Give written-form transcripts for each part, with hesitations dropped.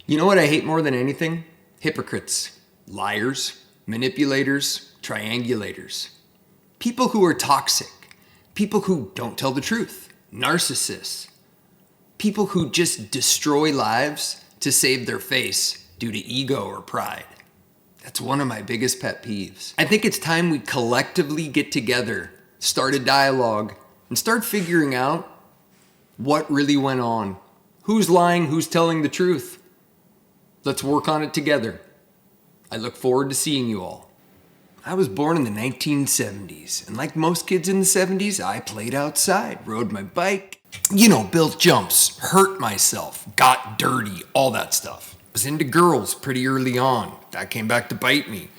You know what I hate more than anything? Hypocrites, liars, manipulators, triangulators. People who are toxic. People who don't tell the truth. Narcissists. People who just destroy lives to save their face due to ego or pride. That's one of my biggest pet peeves. I think it's time we collectively get together, start a dialogue, and start figuring out what really went on. Who's lying, who's telling the truth? Let's work on it together. I look forward to seeing you all. I was born in the 1970s, and like most kids in the 70s, I played outside, rode my bike, built jumps, hurt myself, got dirty, all that stuff. Was into girls pretty early on. That came back to bite me.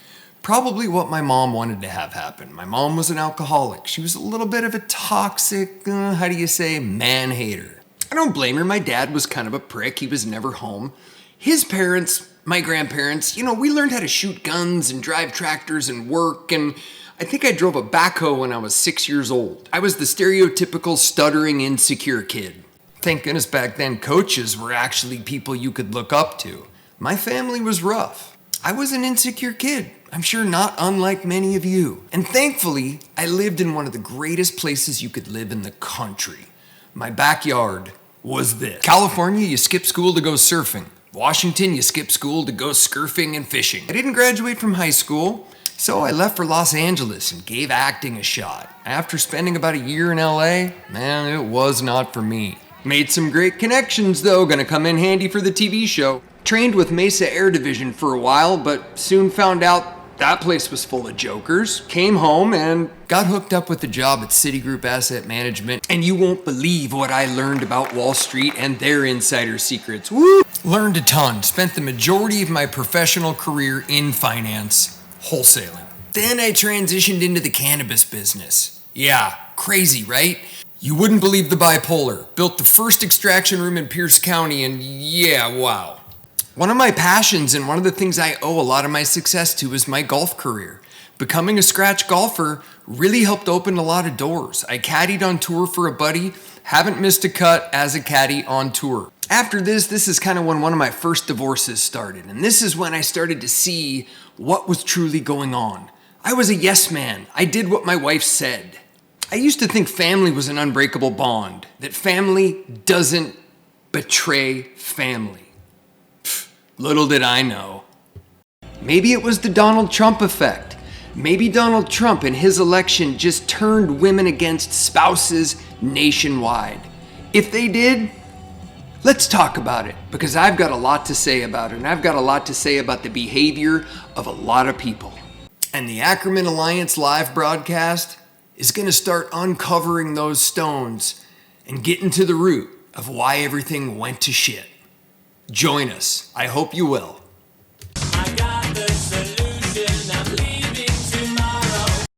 Probably what my mom wanted to have happen. My mom was an alcoholic. She was a little bit of a toxic, man hater. I don't blame her. My dad was kind of a prick. He was never home. His parents, my grandparents, we learned how to shoot guns and drive tractors and work, and I think I drove a backhoe when I was 6 years old. I was the stereotypical stuttering, insecure kid. Thank goodness back then coaches were actually people you could look up to. My family was rough. I was an insecure kid. I'm sure not unlike many of you. And thankfully, I lived in one of the greatest places you could live in the country. My backyard was this. California, you skip school to go surfing. Washington, you skip school to go scurfing and fishing. I didn't graduate from high school, so I left for Los Angeles and gave acting a shot. After spending about a year in LA, it was not for me. Made some great connections though, gonna come in handy for the TV show. Trained with Mesa Air Division for a while, but soon found out that place was full of jokers. Came home and got hooked up with a job at Citigroup Asset Management. And you won't believe what I learned about Wall Street and their insider secrets. Woo! Learned a ton. Spent the majority of my professional career in finance, wholesaling. Then I transitioned into the cannabis business. Yeah, crazy, right? You wouldn't believe the bipolar. Built the first extraction room in Pierce County, and wow. One of my passions and one of the things I owe a lot of my success to is my golf career. Becoming a scratch golfer really helped open a lot of doors. I caddied on tour for a buddy, haven't missed a cut as a caddy on tour. After this is kind of when one of my first divorces started, and this is when I started to see what was truly going on. I was a yes man. I did what my wife said. I used to think family was an unbreakable bond, that family doesn't betray family. Little did I know. Maybe it was the Donald Trump effect. Maybe Donald Trump and his election just turned women against spouses nationwide. If they did, let's talk about it, because I've got a lot to say about it, and I've got a lot to say about the behavior of a lot of people. And the Ackerman Alliance live broadcast is going to start uncovering those stones and getting to the root of why everything went to shit. Join us. I hope you will.